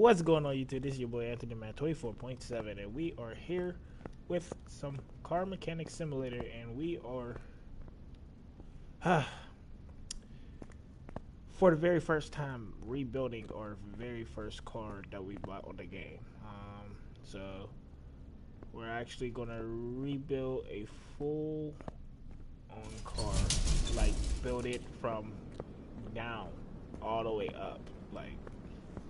What's going on, YouTube? This is your boy Anthony Man 24.7, and we are here with some car mechanic simulator, and we are for the very first time rebuilding our very first car that we bought on the game. So we're actually gonna rebuild a full on car, like build it from down all the way up, like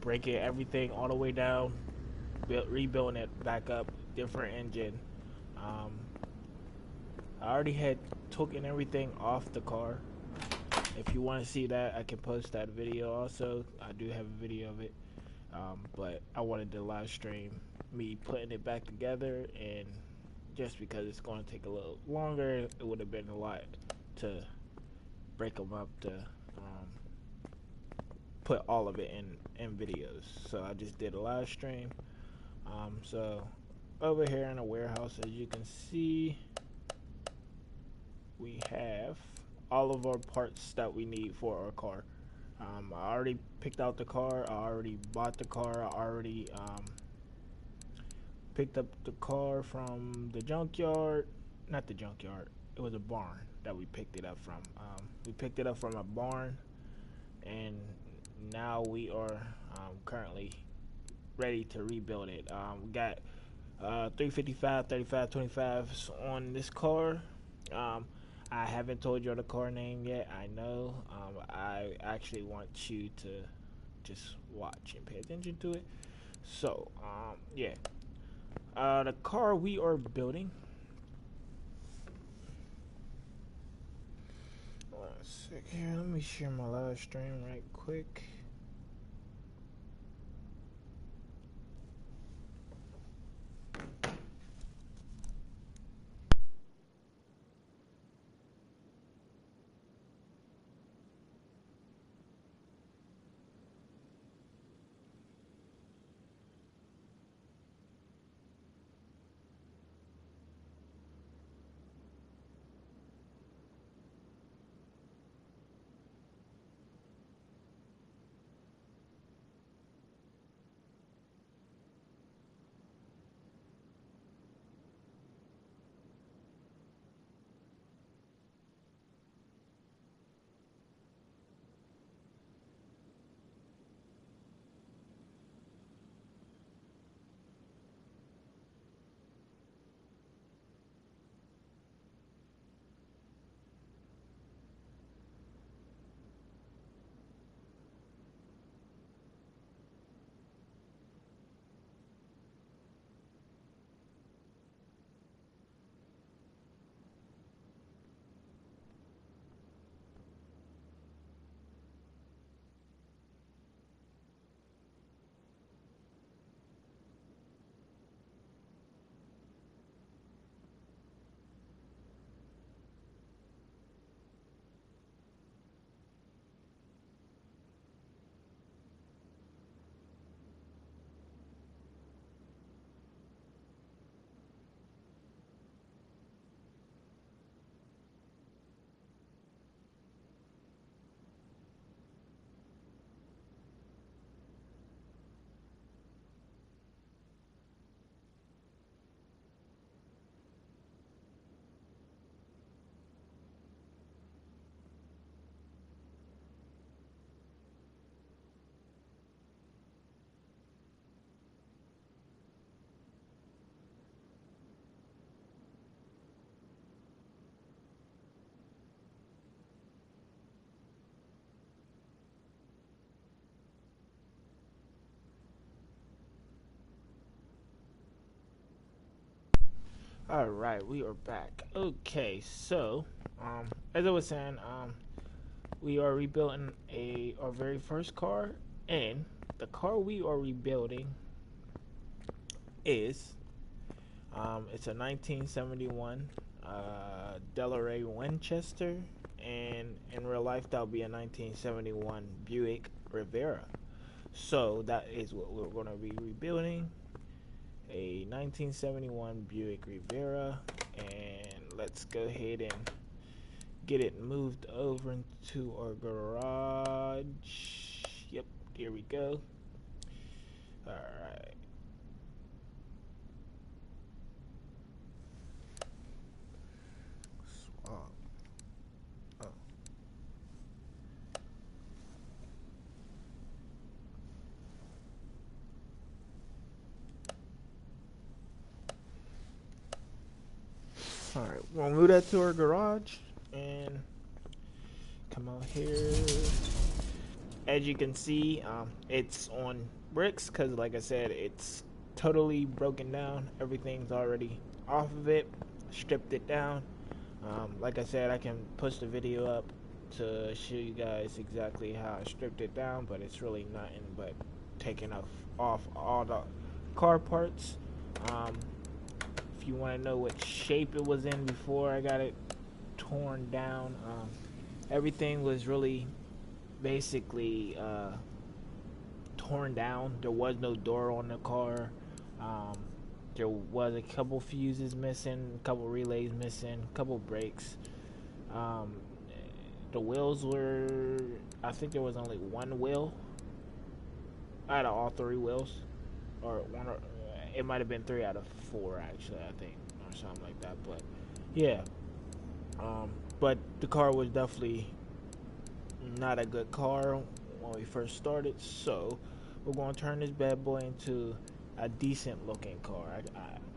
breaking everything all the way down, rebuilding it back up, different engine. I already had taken everything off the car. If you want to see that, I can post that video also. I do have a video of it, but I wanted to live stream me putting it back together, and just because it's going to take a little longer, it would have been a lot to break them up to put all of it in videos. So I just did a live stream. So over here in the warehouse, as you can see, we have all of our parts that we need for our car. I already picked out the car. I already bought the car. I already picked up the car from the junkyard. Not the junkyard. It was a barn that we picked it up from. We picked it up from a barn, and now we are currently ready to rebuild it. We got 355, 35, 25s on this car. I haven't told you the car name yet. I know. I actually want you to just watch and pay attention to it. So, yeah. The car we are building. One sec here. Let me share my live stream right quick. All right, we are back. Okay, so as I was saying, we are rebuilding our very first car, and the car we are rebuilding is it's a 1971 Delray Winchester, and in real life that'll be a 1971 Buick Riviera. So that is what we're going to be rebuilding. A 1971 Buick Riviera, and let's go ahead and get it moved over into our garage. Yep, here we go. Alright. Swap. Oh. Alright, we'll move that to our garage and come out here. As you can see, it's on bricks because, like I said, it's totally broken down. Everything's already off of it, stripped it down. Like I said, I can push the video up to show you guys exactly how I stripped it down, but it's really nothing but taking off all the car parts. If you want to know what shape it was in before I got it torn down, everything was really basically torn down. There was no door on the car. There was a couple fuses missing, a couple relays missing, a couple brakes. The wheels were, I think there was only one wheel out of all three wheels, or one, or it might have been 3 out of 4 actually, I think, or something like that. But yeah, but the car was definitely not a good car when we first started, so we're going to turn this bad boy into a decent looking car.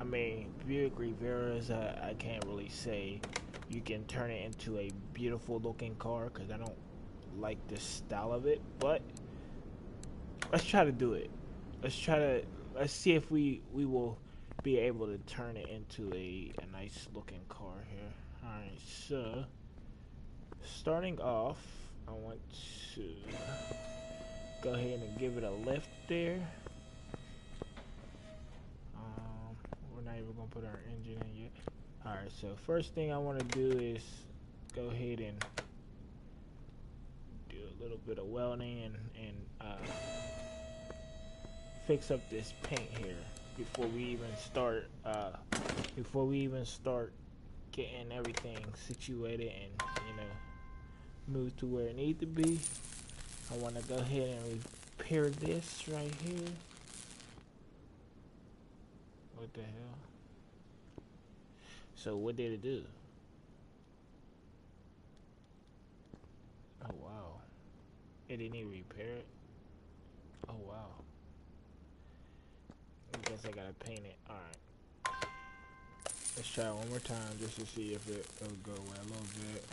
I mean, Buick Rivieras, I can't really say you can turn it into a beautiful looking car because I don't like the style of it, but let's try to do it. Let's see if we will be able to turn it into a nice looking car here. Alright, so starting off, I want to go ahead and give it a lift there. We're not even gonna put our engine in yet. Alright, so first thing I want to do is go ahead and do a little bit of welding and fix up this paint here before we even start getting everything situated and move to where it needs to be. I want to go ahead and repair this right here. What the hell? So what did it do? Oh wow. It didn't even repair it? Oh wow. I guess I gotta paint it. Alright. Let's try it one more time just to see if it'll go away a little bit.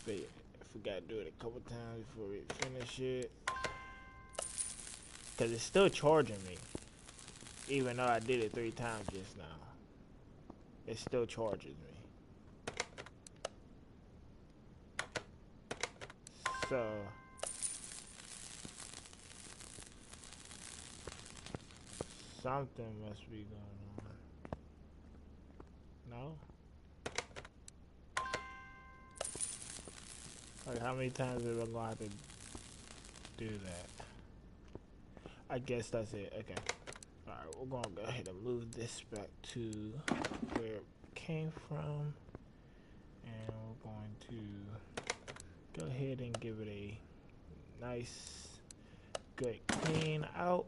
But if we gotta do it a couple times before we finish it. Cause it's still charging me. Even though I did it 3 times just now. It still charges me. So something must be going on. No? Like how many times am I gonna have to do that? I guess that's it. Okay. Alright, we're gonna go ahead and move this back to where it came from. And we're going to go ahead and give it a nice, good clean out.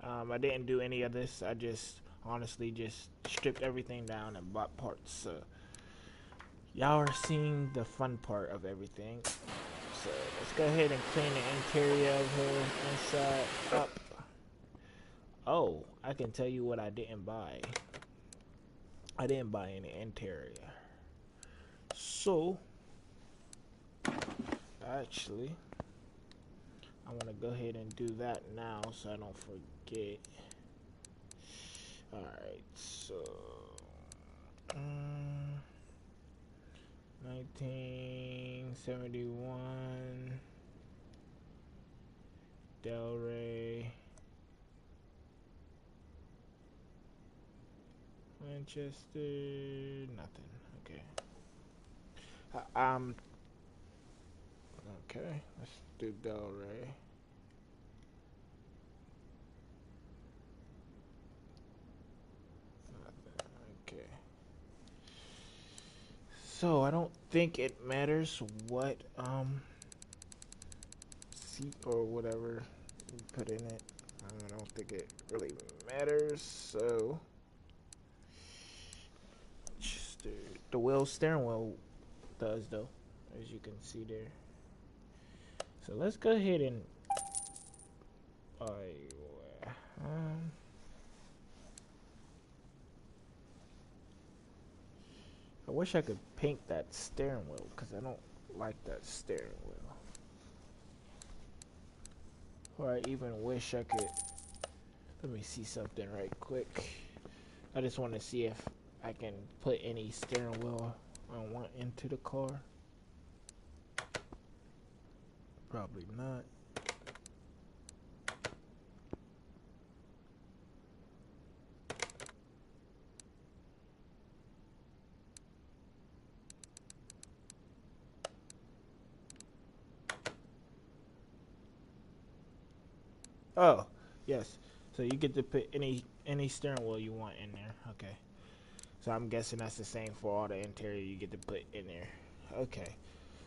I didn't do any of this. I just honestly just stripped everything down and bought parts. So y'all are seeing the fun part of everything. So let's go ahead and clean the interior of her inside up. Oh, I can tell you what I didn't buy. I didn't buy any interior. So actually, I want to go ahead and do that now so I don't forget. Alright, so 1971 Delray Manchester, nothing. Okay. Okay, let's do Delray. Okay. So I don't think it matters what seat or whatever you put in it. I don't think it really matters. So just the wheel steering wheel does though, as you can see there. So let's go ahead and um, I wish I could paint that steering wheel because I don't like that steering wheel. Or I even wish I could. Let me see something right quick. I just want to see if I can put any steering wheel I want into the car. Probably not. Oh, yes. So you get to put any steering wheel you want in there. Okay. So I'm guessing that's the same for all the interior you get to put in there. Okay.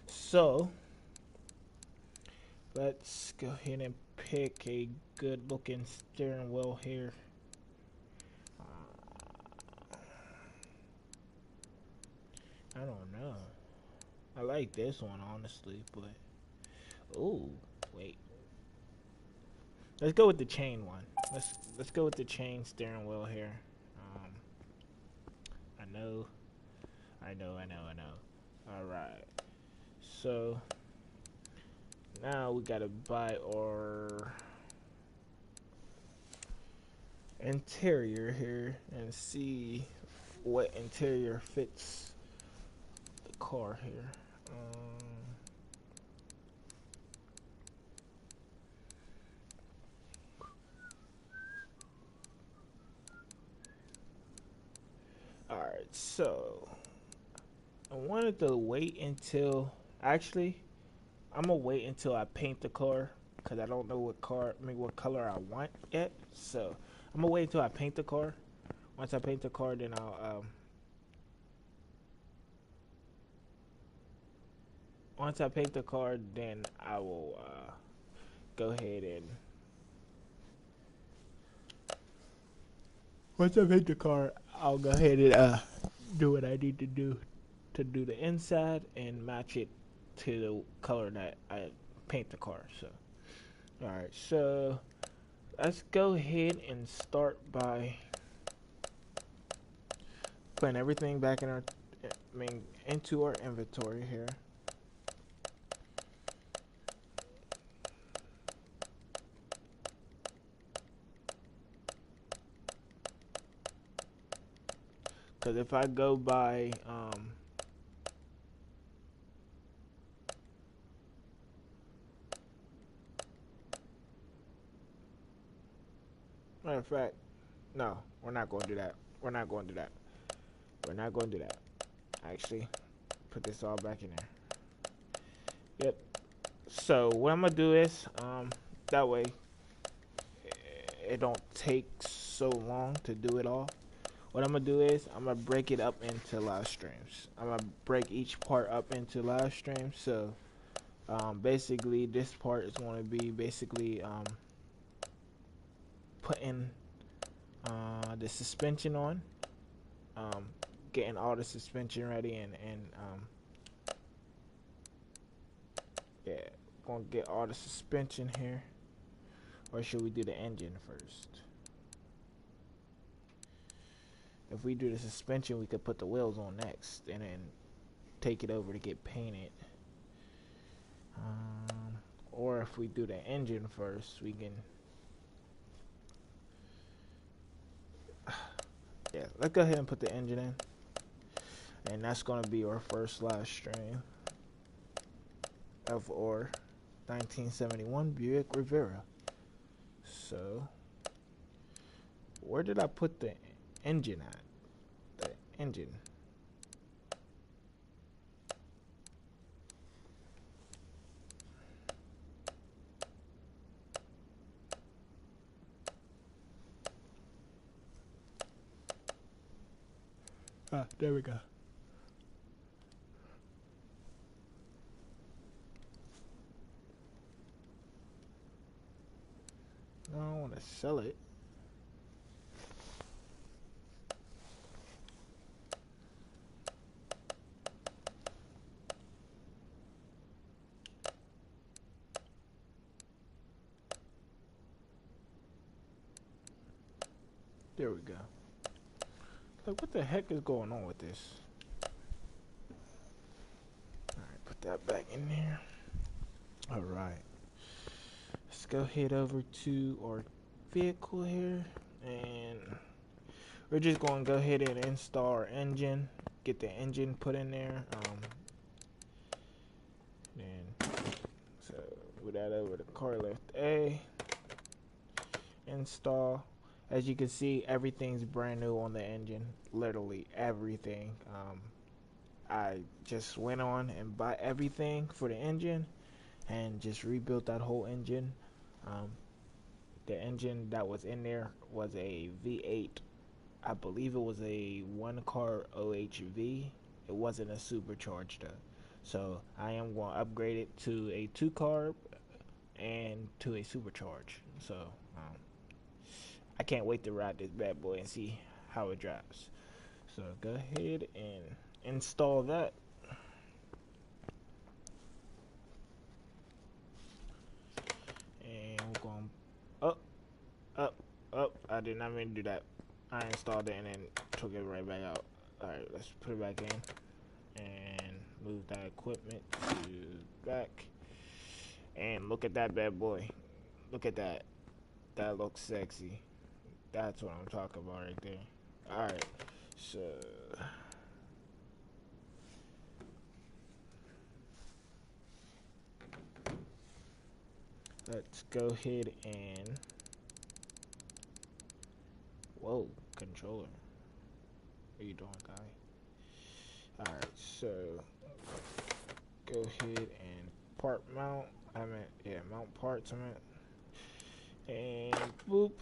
So let's go ahead and pick a good looking steering wheel here. I don't know. I like this one honestly, but ooh, wait. Let's go with the chain one. Let's go with the chain steering wheel here. Um, I know. All right. So now we gotta buy our interior here and see what interior fits the car here. Alright, so I wanted to wait until actually I'm gonna wait until I paint the car because I don't know what color I want yet. So I'm gonna wait until I paint the car. Once I paint the car, then I'll once I paint the car, then I will go ahead and once I paint the car, I'll go ahead and do what I need to do the inside and match it to the color that I paint the car. So, all right. So let's go ahead and start by putting everything back in into our inventory here. Because if I go by matter of fact, no, we're not going to do that. We're not going to do that. We're not going to do that. Actually, put this all back in there. Yep. So what I'm gonna do is that way it don't take so long to do it all. What I'm gonna do is I'm gonna break it up into live streams. I'm gonna break each part up into live streams. So basically this part is going to be basically putting the suspension on, getting all the suspension ready, and yeah, gonna get all the suspension here. Or should we do the engine first? If we do the suspension, we could put the wheels on next and then take it over to get painted. Or if we do the engine first, we can yeah, let's go ahead and put the engine in. And that's going to be our first live stream of our 1971 Buick Riviera. So, where did I put the engine at? The engine. Ah, there we go. I don't want to sell it. There we go. Like, what the heck is going on with this? Alright, put that back in there. Alright. Let's go head over to our vehicle here. And we're just going to go ahead and install our engine. Get the engine put in there. Then, so with that over to car lift A. Install. As you can see, everything's brand new on the engine. Literally everything. I just went on and bought everything for the engine and just rebuilt that whole engine. The engine that was in there was a V8. I believe it was a one car OHV. It wasn't a supercharged though. So I am going to upgrade it to a 2-carb and to a supercharge. So I can't wait to ride this bad boy and see how it drives. So go ahead and install that. And we're going up. I did not mean to do that. I installed it and then took it right back out. Alright, let's put it back in and move that equipment to back. And look at that bad boy. Look at that. That looks sexy. That's what I'm talking about right there. Alright, so let's go ahead and whoa, controller. What are you doing, guy? Alright, so go ahead and part mount. Mount parts. And boop.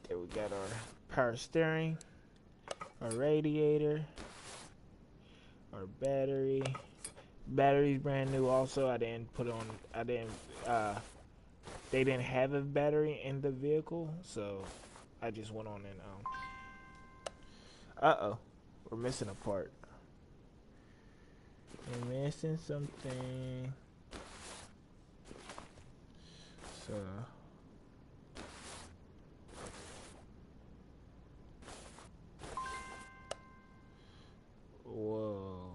There we got our power steering, our radiator, our battery. Battery's brand new also. They didn't have a battery in the vehicle, so I just went on and we're missing a part. We're missing something. So whoa.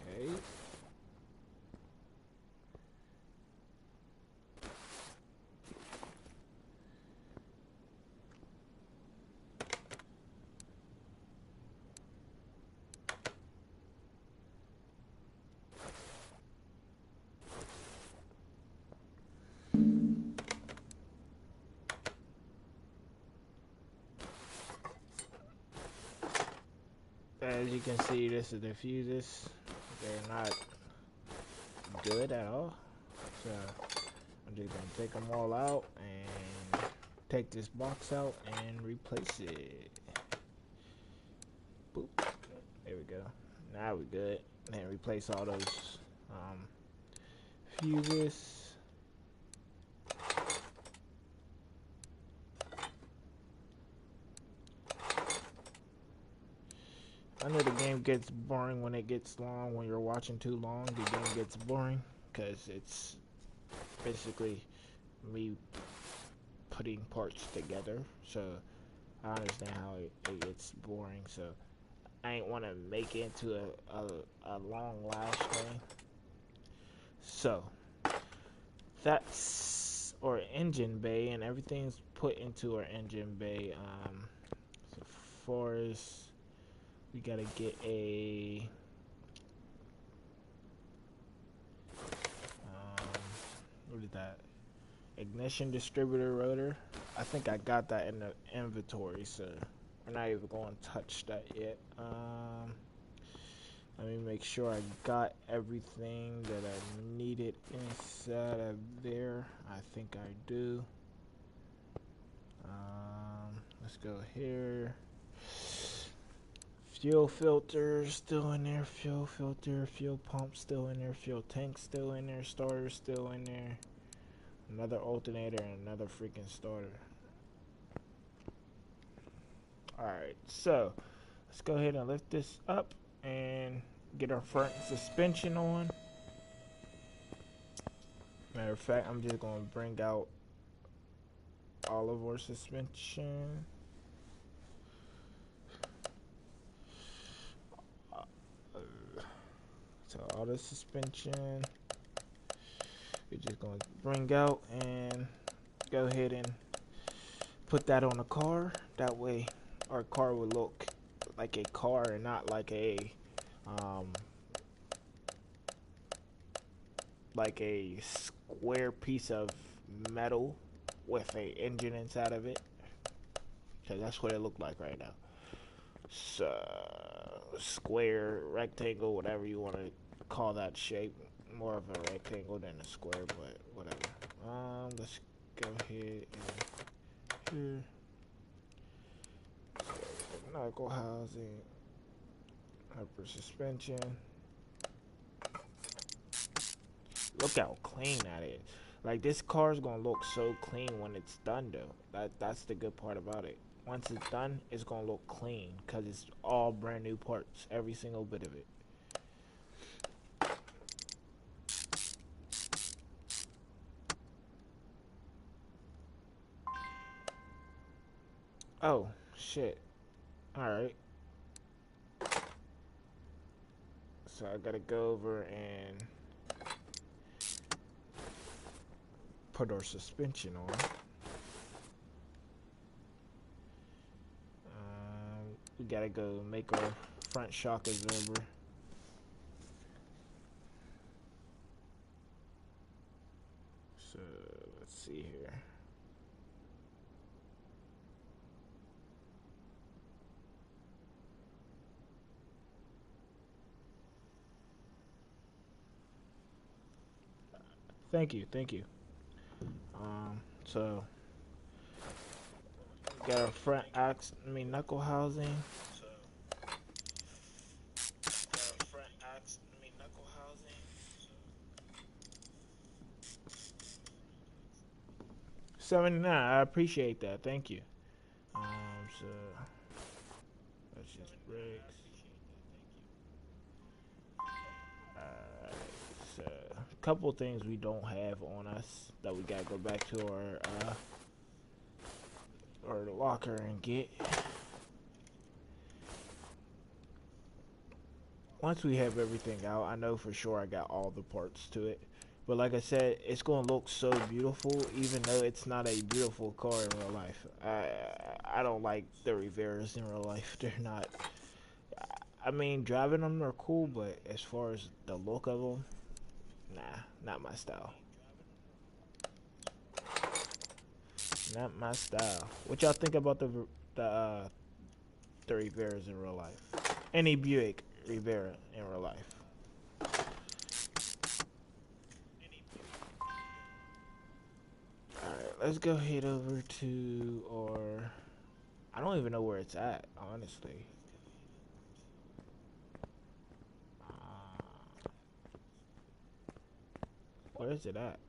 Okay. As you can see, this is the fuses. They're not good at all. So I'm just gonna take them all out and take this box out and replace it. Boop. There we go. Now we're good. And replace all those fuses. I know the game gets boring when it gets long. When you're watching too long, the game gets boring because it's basically me putting parts together. So I understand how it gets boring. So I ain't want to make it into a long last thing. So that's our engine bay, and everything's put into our engine bay. So far as we gotta get a what is that? Ignition distributor rotor. I think I got that in the inventory, so we're not even going to touch that yet. Let me make sure I got everything that I needed inside of there. I think I do. Let's go here. Fuel filter still in there. Fuel filter. Fuel pump still in there. Fuel tank still in there. Starter still in there. Another alternator and another freaking starter. Alright, so let's go ahead and lift this up and get our front suspension on. Matter of fact, I'm just going to bring out all of our suspension. So all the suspension, we're just going to bring out and go ahead and put that on the car. That way our car will look like a car and not like a square piece of metal with a engine inside of it, because that's what it looked like right now. So square, rectangle, whatever you want to call that shape. More of a rectangle than a square, but whatever. Let's go ahead and here. So, knuckle housing, upper suspension. Look how clean that is. Like, this car is gonna look so clean when it's done, though. That's the good part about it. Once it's done, it's gonna look clean because it's all brand new parts, every single bit of it. Oh shit! All right. So I gotta go over and put our suspension on. We gotta go make our front shock absorber. So let's see here. Thank you. So got our front knuckle housing. $79. I appreciate that. Thank you. So that's just brakes. So a couple things we don't have on us that we gotta go back to our locker and get. Once we have everything out, I know for sure I got all the parts to it. But like I said, it's gonna look so beautiful, even though it's not a beautiful car in real life. I don't like the Riveras in real life. They're not. I mean, driving them are cool, but as far as the look of them, nah, not my style. Not my style. What y'all think about the Riveras in real life? Any Buick Riviera in real life? Alright, let's go head over to our... I don't even know where it's at, honestly. Where is it at?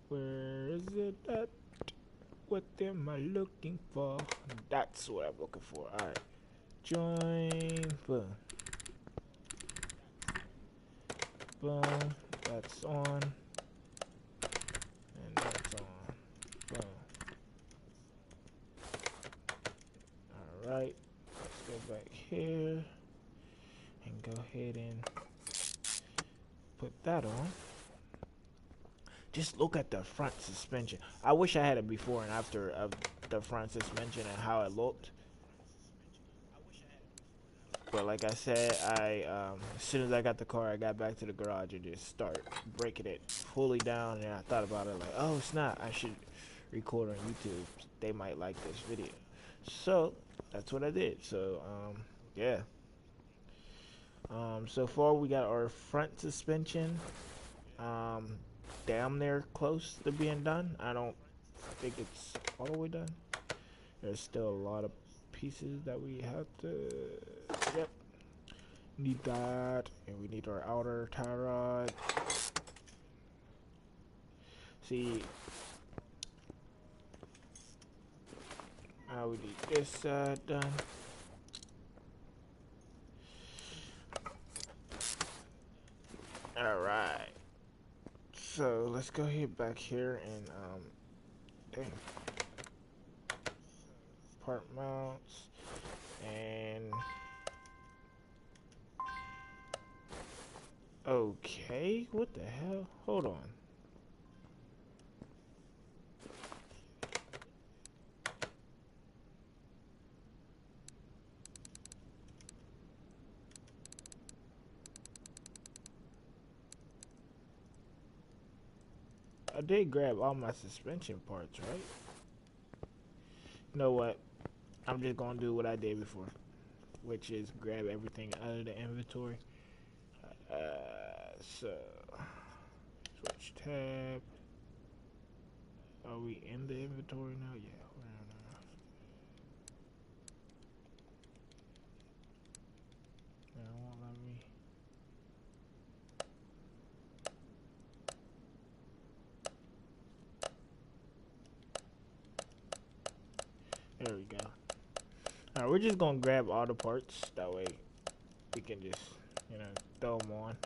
Where is it at? What am I looking for? That's what I'm looking for. Alright. Join. Boom. Boom. That's on. And that's on. Boom. Alright. Let's go back here. And go ahead and put that on. Just look at the front suspension. I wish I had a before and after of the front suspension and how it looked. But like I said, as soon as I got the car, I got back to the garage and just start breaking it fully down. And I thought about it like, oh snap, I should record on YouTube. They might like this video. So that's what I did. So yeah. So far we got our front suspension damn near close to being done. I don't think it's all the way done. There's still a lot of pieces that we have to. Yep. Need that, and we need our outer tie rod. See, now we need this side done. All right. So let's go ahead back here and dang, part mounts and. Okay, what the hell? Hold on. I did grab all my suspension parts, right? You know what? I'm just gonna do what I did before, which is grab everything out of the inventory. So switch tab. Are we in the inventory now? Yeah, we're in now. Yeah, it won't let me. There we go. Alright, we're just gonna grab all the parts. That way we can just, throw them on.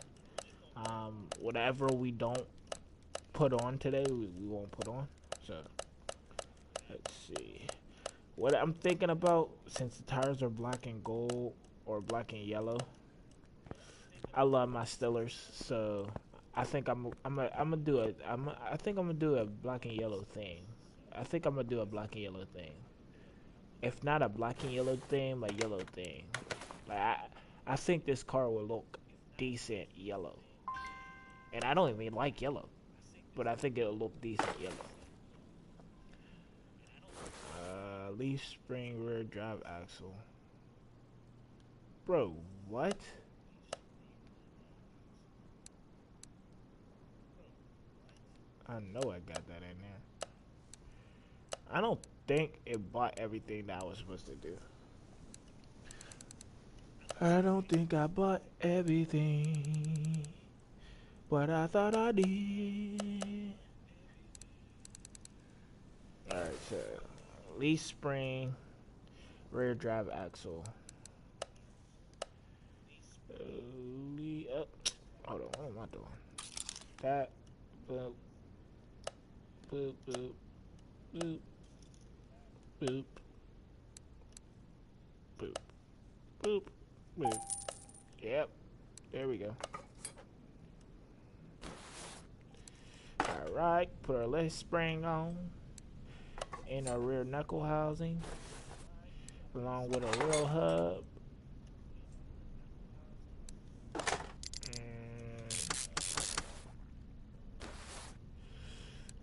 Whatever we don't put on today, we won't put on. So, let's see. What I'm thinking about, since the tires are black and gold, or black and yellow, I love my Stillers, so I think I'm gonna do a black and yellow thing. I think I'm gonna do a black and yellow thing. If not a black and yellow thing, a yellow thing. Like I think this car will look decent yellow. And I don't even like yellow, but I think it'll look decent yellow. Leaf spring rear drive axle. Bro, what? I know I got that in there. I don't think it bought everything that I was supposed to do. I don't think I bought everything, but I thought I did. Alright, so leaf spring, rear drive axle. Hold on, what am I doing? That, boop, boop, boop, boop, boop, boop, boop, boop. Yep, there we go. Alright, put our leaf spring on in our rear knuckle housing along with a wheel hub.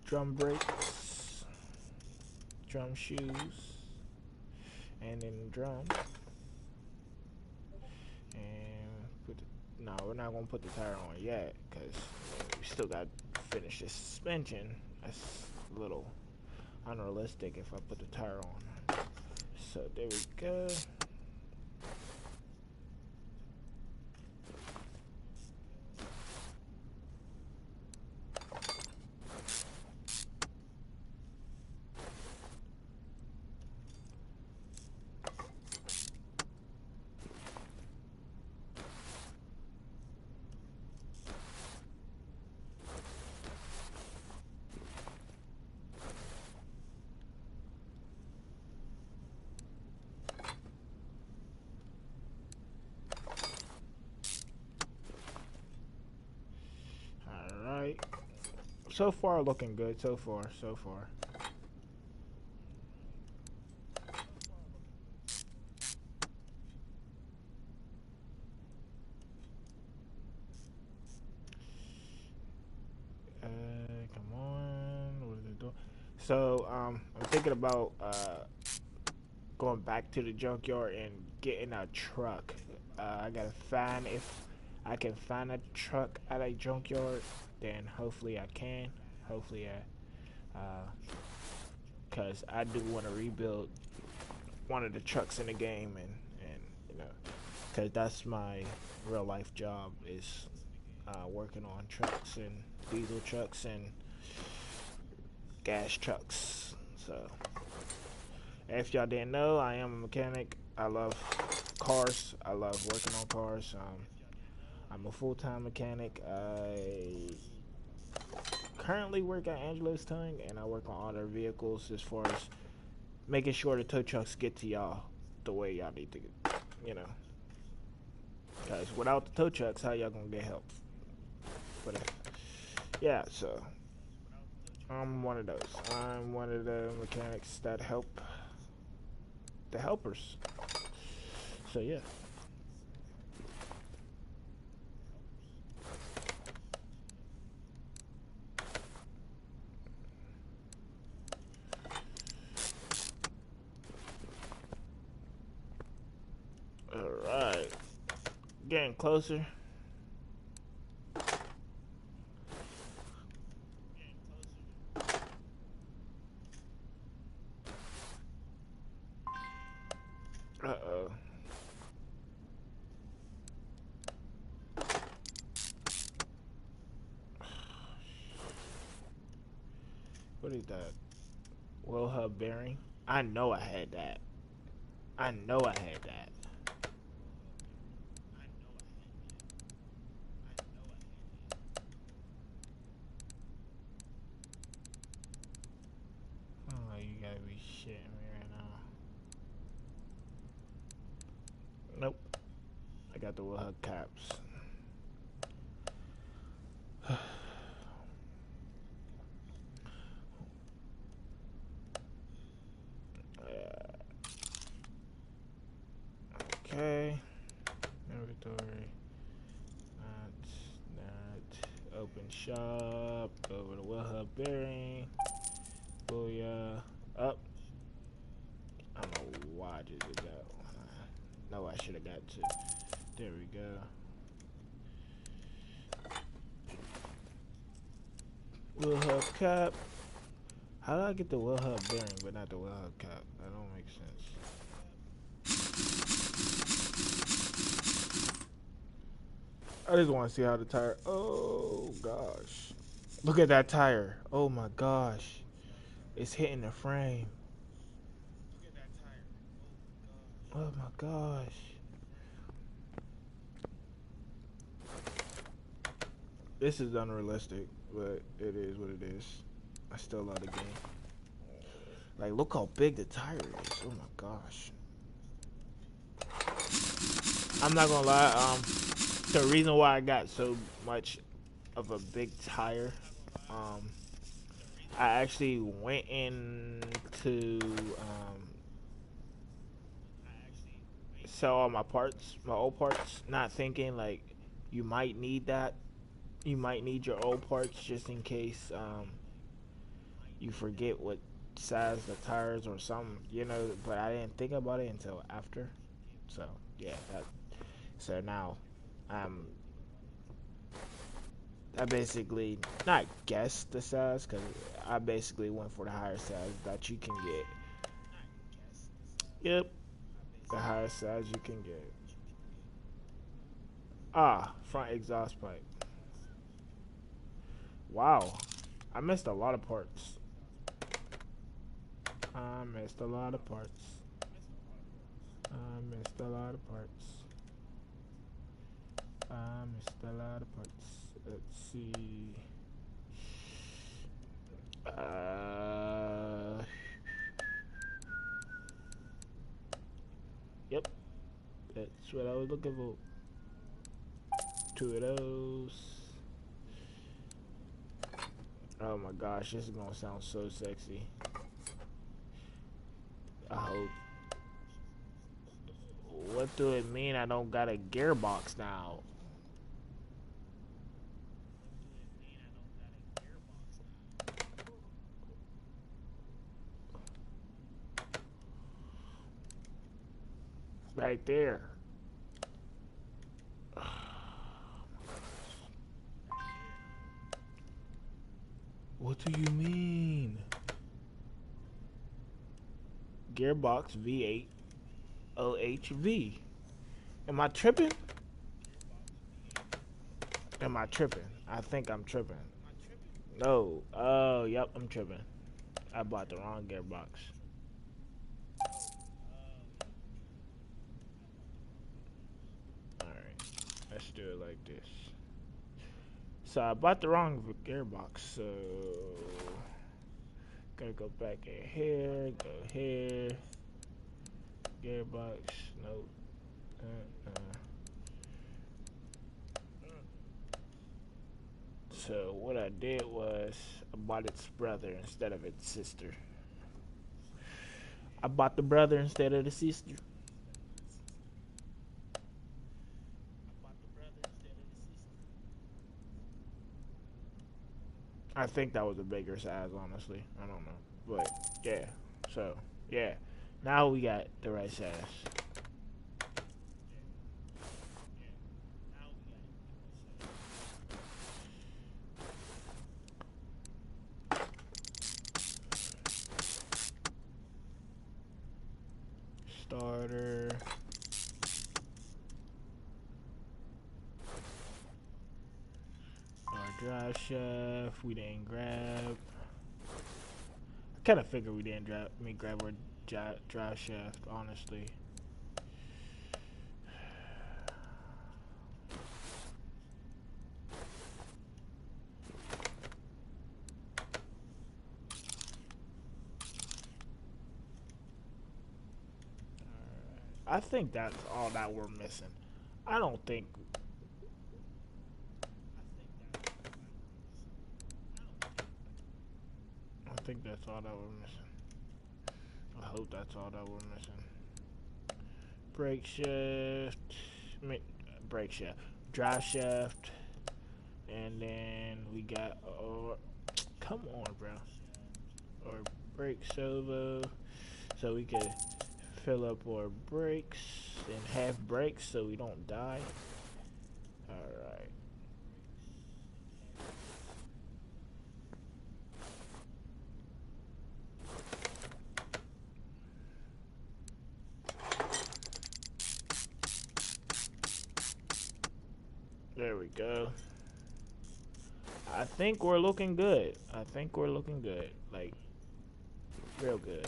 Drum brakes, drum shoes, and then drum. And no, we're not gonna put the tire on yet because we still got to finish this suspension. That's a little unrealistic if I put the tire on. So there we go. So far, looking good. So far. Come on. What is it doing? So, I'm thinking about going back to the junkyard and getting a truck. I gotta find if I can find a truck at a junkyard. Then hopefully I can. Hopefully I, cause I do want to rebuild one of the trucks in the game, and you know, because that's my real life job is working on trucks and diesel trucks and gas trucks. So if y'all didn't know, I am a mechanic. I love cars. I love working on cars. I'm a full-time mechanic. I currently work at Angelo's Towing, and I work on all their vehicles as far as making sure the tow trucks get to y'all the way y'all need to get, you know. Because without the tow trucks, how y'all gonna get help? But yeah, so I'm one of those. I'm one of the mechanics that help the helpers. So yeah. Alright. Getting closer. Uh-oh. What is that? Wheel hub bearing? I know I had that. I know I had that. Oh, you gotta be shitting me right now. Nope. I got the wheel hub caps. Okay. Inventory. Not. Open shop. Over the wheel hub bearing. Booyah. Up. I don't know why I just did that. No, I should have got to. There we go. Wheel hub cap. How did I get the wheel hub bearing but not the wheel hub cap? That don't make sense. I just want to see how the tire. Oh gosh. Look at that tire. Oh my gosh. It's hitting the frame. Oh my gosh. This is unrealistic, but it is what it is. I still love the game. Like, look how big the tire is. Oh my gosh. I'm not gonna lie. The reason why I got so much of a big tire, I actually went into sell all my parts, my old parts, not thinking like you might need that. You might need your old parts just in case you forget what size the tires or something, you know. But I didn't think about it until after. So yeah, so now I basically not guessed the size because I basically went for the higher size that you can get. Yep, the highest size you can get. Ah, front exhaust pipe. Wow, I missed a lot of parts. I missed a lot of parts. I missed a lot of parts. I missed a lot of parts. Let's see. Yep, that's what I was looking for. Two of those. Oh my gosh, this is gonna sound so sexy. I hope. What do it mean I don't got a gearbox now? Right there. What do you mean? Gearbox V8 OHV. Am I tripping? Am I tripping? I think I'm tripping. No. Oh, yep, I'm tripping. I bought the wrong gearbox. Alright, let's do it like this. So I bought the wrong gearbox, so gotta go back in here, go here, gearbox, nope. So what I did was I bought its brother instead of its sister. I bought the brother instead of the sister. I think that was a bigger size, honestly. I don't know. But, yeah. So, yeah. Now we got the right size. Starter. Our drive shaft. We didn't grab. I kind of figured we didn't grab our drive shaft, honestly. I think that's all that we're missing. I don't think. I think that's all that we're missing. I hope that's all that we're missing. Brake shaft. I mean, brake shaft. Drive shaft. And then we got. Come on, bro. Or brake servo. So we could fill up our brakes and half brakes so we don't die. Alright. There we go. I think we're looking good. I think we're looking good. Like, real good.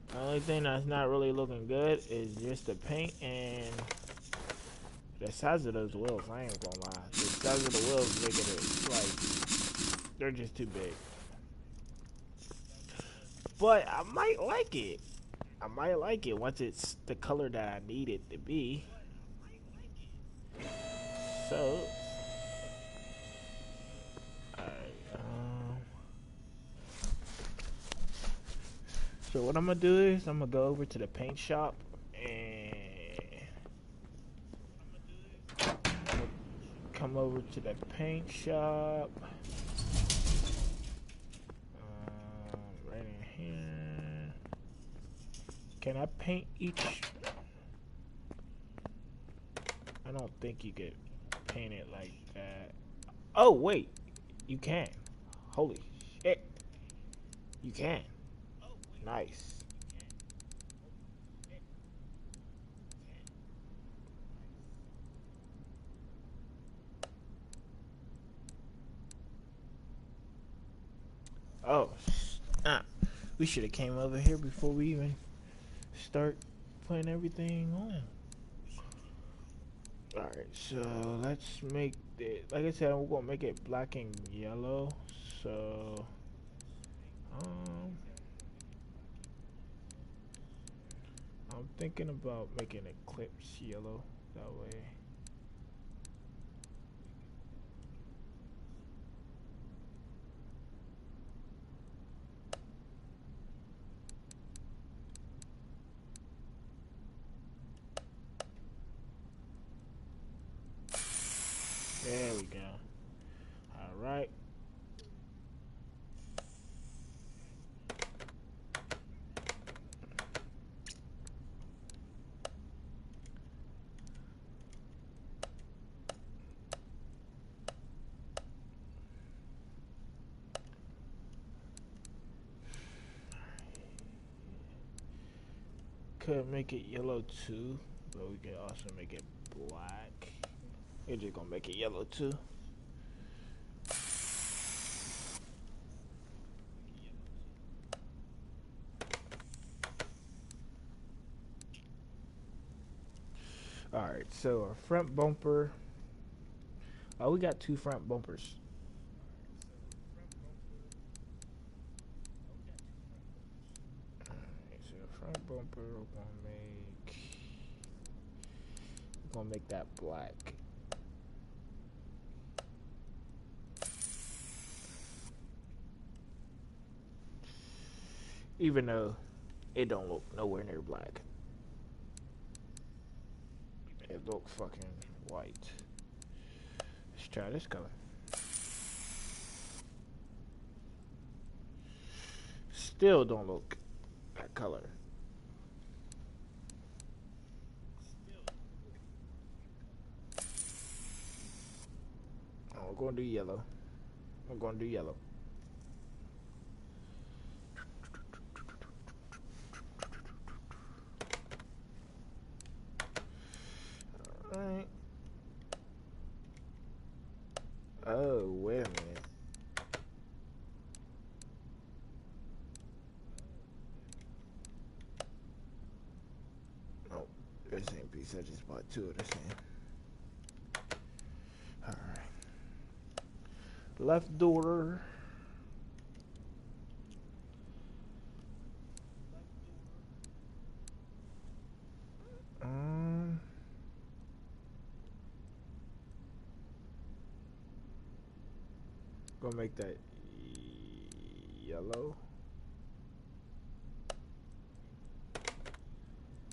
The only thing that's not really looking good is just the paint and the size of those wheels. I ain't gonna lie. The size of the wheels making it like they're just too big. But I might like it. I might like it once it's the color that I need it to be. So, so what I'm gonna do is I'm gonna go over to the paint shop and come over to the paint shop. Right in here. Can I paint each? I don't think you could paint it like that. Oh, wait. You can. Holy shit. You can. Nice. Oh, we should have came over here before we even start putting everything on. Alright, so let's make it, like I said, we're gonna make it black and yellow. So, I'm thinking about making Eclipse yellow that way. There we go. Alright. could make it yellow too, but we can also make it black. We're just gonna make it yellow too. Alright, so our front bumper. Oh, we got two front bumpers. Alright, so front bumper we're gonna make that black. Even though it don't look nowhere near black. It looks fucking white. Let's try this color. Still don't look that color. Oh, we're gonna do yellow. We're gonna do yellow. Alright. Oh, wait a minute. Oh, this same piece. I just bought two of the same. Alright. Left door. Gonna make that yellow.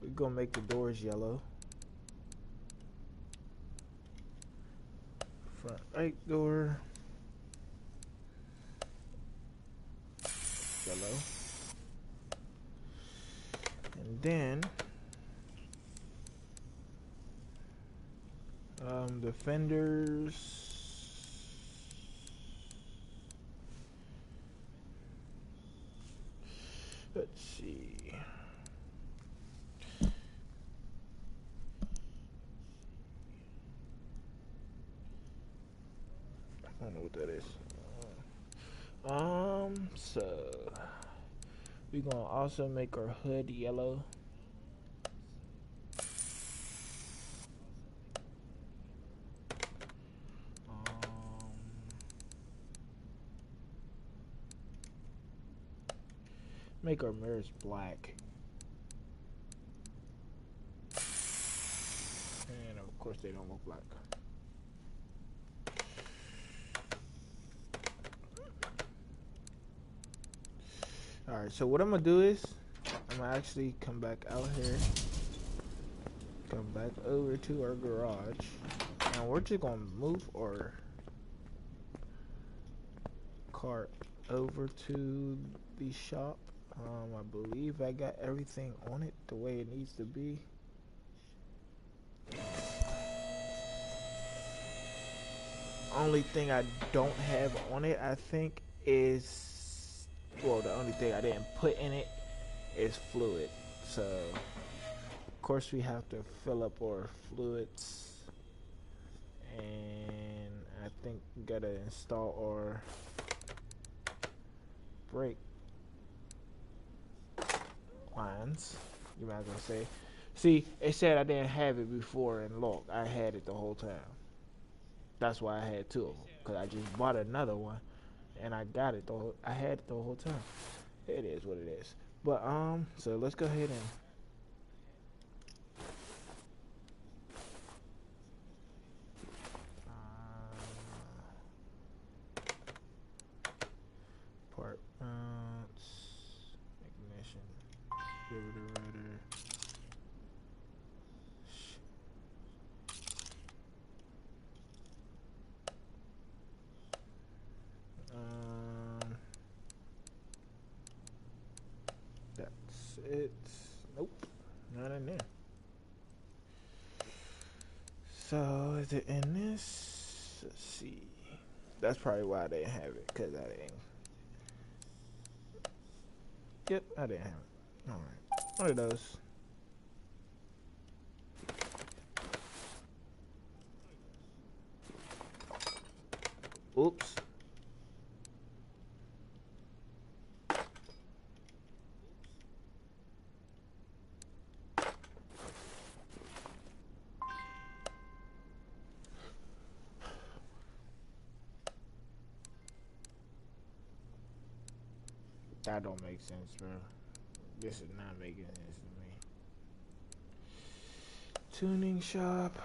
We're gonna make the doors yellow. Front right door. Yellow. And then the fenders. Let's see. I don't know what that is. So we're gonna also make our hood yellow. Make our mirrors black. And of course they don't look black. Alright, so what I'm gonna do is I'm gonna actually come back out here. Come back over to our garage. And we're just gonna move our cart over to the shop. I believe I got everything on it the way it needs to be. Only thing I don't have on it, I think, is, well, the only thing I didn't put in it is fluid. So, of course, we have to fill up our fluids. And I think we gotta install our brake lines, you might as well say. See, it said I didn't have it before, and look, I had it the whole time. That's why I had two of them, because I just bought another one, and I got it I had it the whole time. It is what it is. But, so let's go ahead and part mounts, ignition, distributor. That's it. Nope, not in there. So is it in this? Let's see. That's probably why I didn't have it, because I didn't. Yep, I didn't have it. Alright, one of those. Oops. That don't make sense, bro. This is not making sense to me. Tuning shop.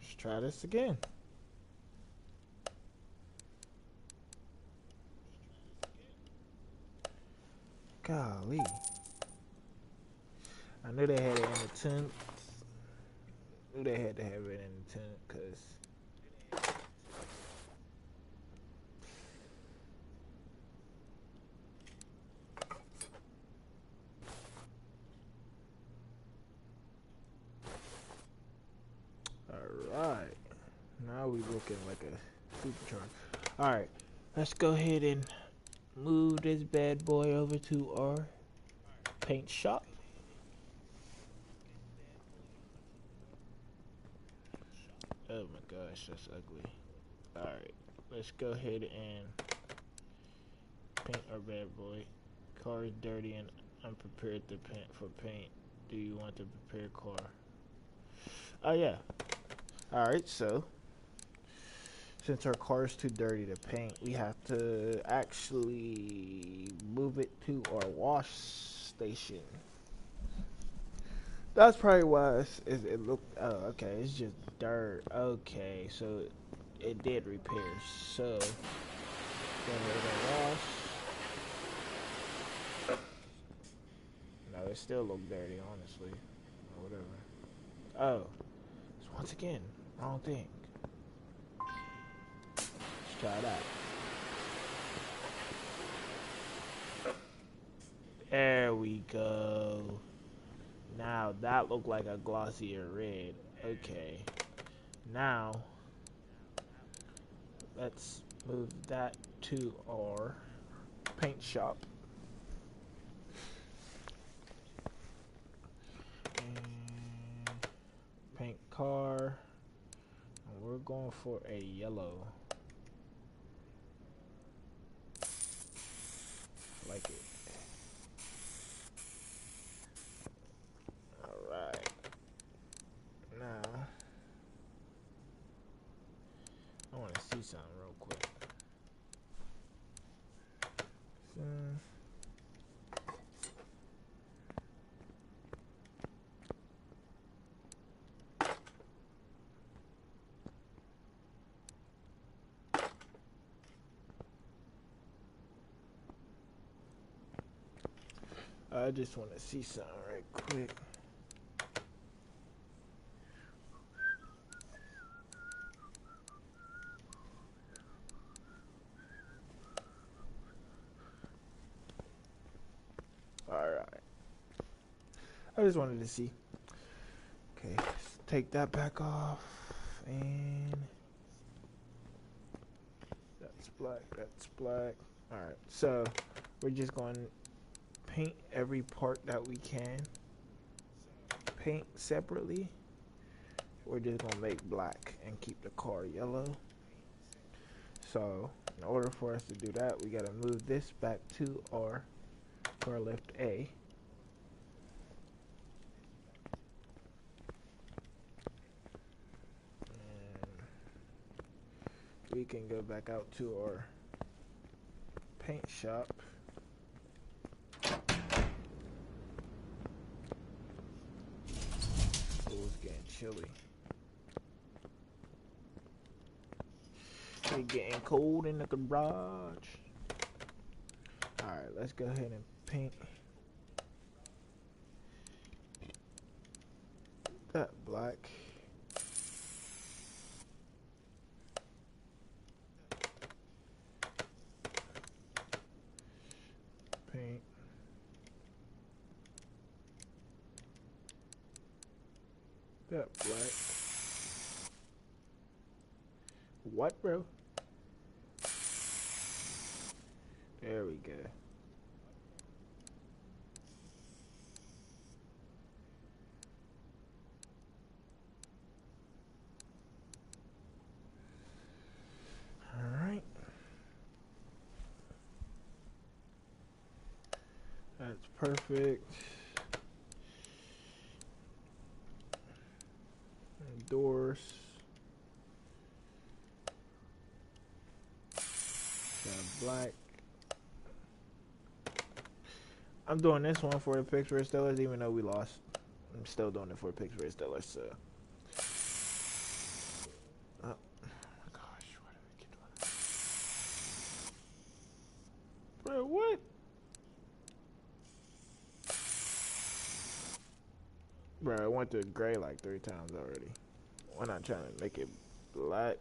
Let's try this again. Golly. I knew they had it in the tent. Knew they had to have it in the tent, cause alright. Now we looking like a supercharger. Alright. Let's go ahead and move this bad boy over to our paint shop. Oh my gosh, that's ugly. Alright, let's go ahead and paint our bad boy. Car is dirty and unprepared to paint for paint. Do you want to prepare car? Oh yeah. Alright, so since our car is too dirty to paint, we have to actually move it to our wash station. That's probably why it looked. Oh, okay. It's just dirt. Okay, so it did repairs. So then we're gonna wash. No, it still looked dirty, honestly. Or whatever. Oh, so once again, wrong thing. Let's try that. There we go. Now that looked like a glossier red. Okay. Now let's move that to our paint shop. And paint car. And we're going for a yellow. Like it. Alright. Now I want to see something real quick. I just want to see something right quick. Alright. I just wanted to see. Okay, let's take that back off. And that's black, that's black. Alright, so we're just going to paint every part that we can. Paint separately. We're just going to make black and keep the car yellow. So, in order for us to do that, we got to move this back to our car lift A. And we can go back out to our paint shop. Oh, it's getting chilly. It's getting cold in the garage. Alright, let's go ahead and paint that black. Paint that up, black. What, bro? There we go. Alright. That's perfect. Doors. Got black. I'm doing this one for the Pittsburgh Steelers, even though we lost. I'm still doing it for the Pittsburgh Steelers, so. Oh my gosh, why did I keep doing that? Bro, what? Bro, I went to gray like 3 times already. Why not trying to make it black?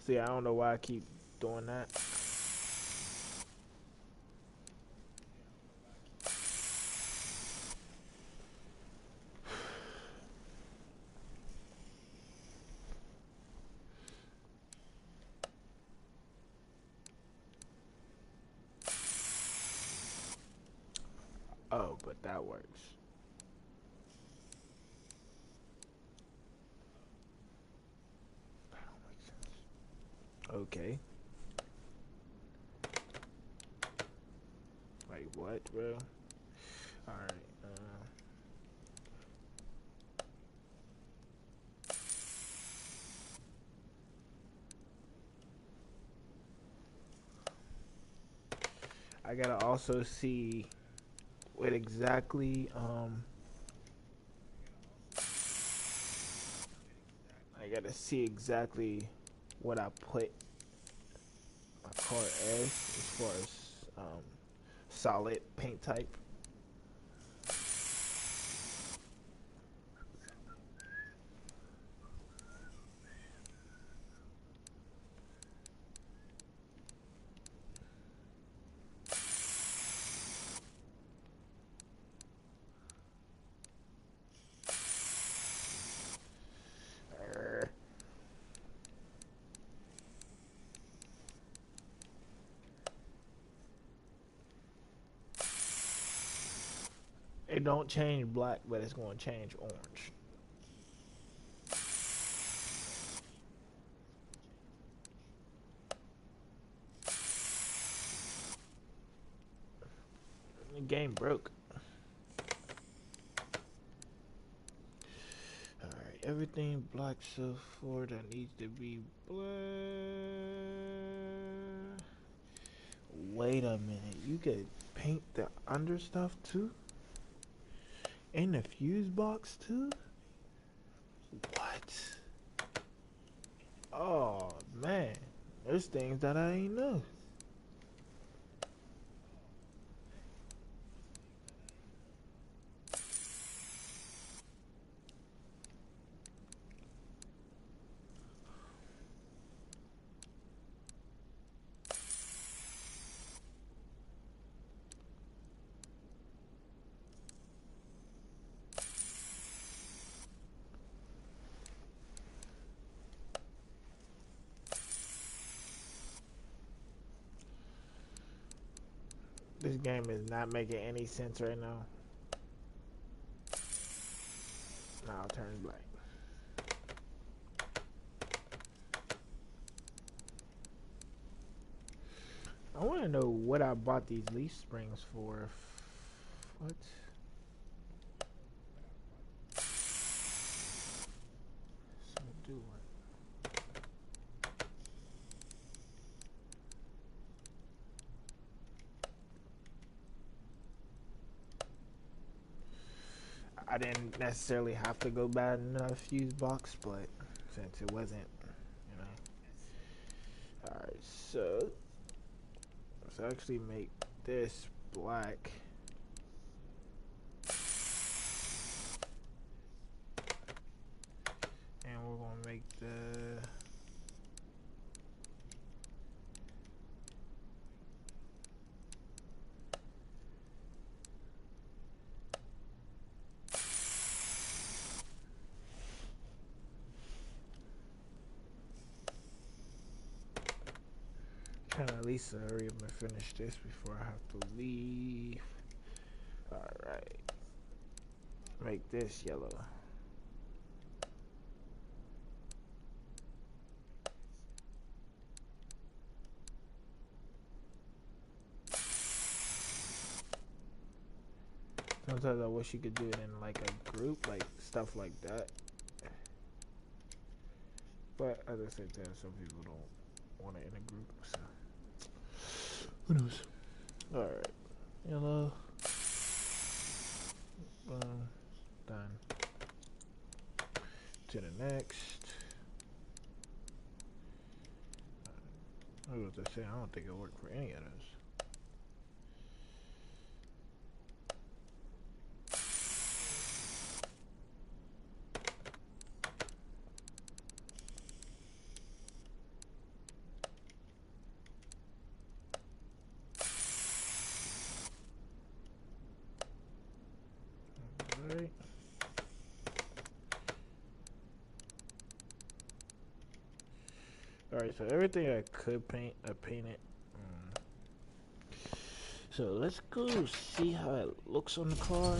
See, I don't know why I keep doing that. Oh, but that works. That don't make sense. Okay. Wait, what, bro? Alright, I gotta also see what exactly, I gotta see exactly what I put my car as far as, solid paint type. It don't change black, but it's going to change orange. The game broke. Alright, everything black so far that needs to be black. Wait a minute, you could paint the under stuff too? In the fuse box too? What? Oh man, there's things that I ain't know. This game is not making any sense right now. Now it turns black. I want to know what I bought these leaf springs for. What? So do what? I didn't necessarily have to go bad in a fuse box, but since it wasn't, you know. Alright, so let's actually make this black. And we're gonna make the Trying to at least hurry up and finish this before I have to leave. Alright. Make this yellow. Sometimes I wish you could do it in like a group, like stuff like that. But at the same time, some people don't want it in a group, so who knows? Alright. Yellow. Boom. Done. To the next. I was about to say, I don't think it worked for any of those. Alright. Alright, so everything I could paint, I painted. So let's go see how it looks on the car.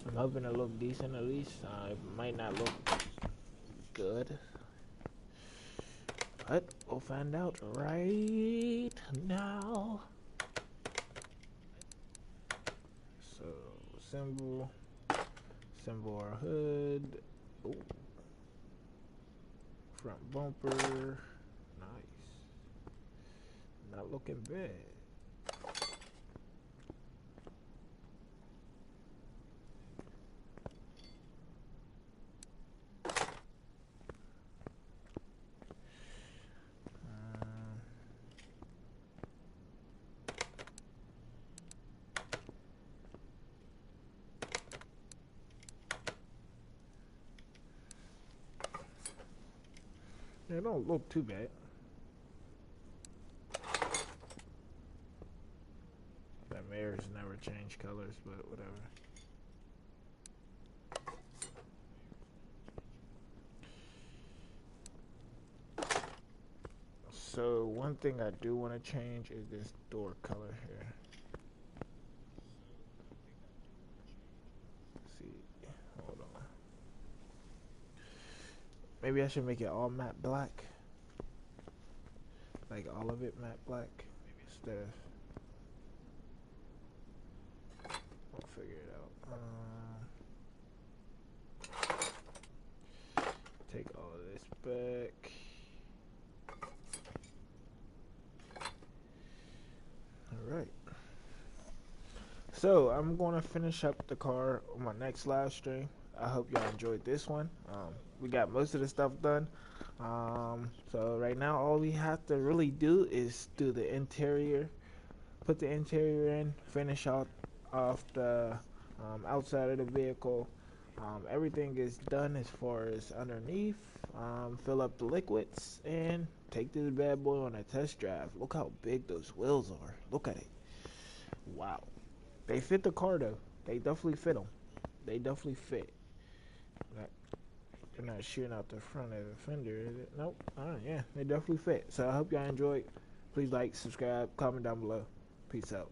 I'm hoping it look decent at least. It might not look good, but we'll find out right now. So symbol or hood. Ooh. Front bumper. Nice. Not looking bad. It don't look too bad. That mirror's never changed colors, but whatever. So one thing I do want to change is this door color here. Let's see, hold on. Maybe I should make it all matte black. Like all of it matte black. Maybe instead of... We'll figure it out. Take all of this back. Alright. So I'm going to finish up the car on my next live stream. I hope y'all enjoyed this one. We got most of the stuff done. So right now all we have to really do is do the interior. Put the interior in. Finish off the outside of the vehicle. Everything is done as far as underneath. Fill up the liquids and take this bad boy on a test drive. Look how big those wheels are. Look at it. Wow. They fit the car though. They definitely fit them. They definitely fit. They're not shooting out the front of the fender, is it? Nope. Yeah, they definitely fit. So I hope y'all enjoyed. Please like, subscribe, comment down below. Peace out.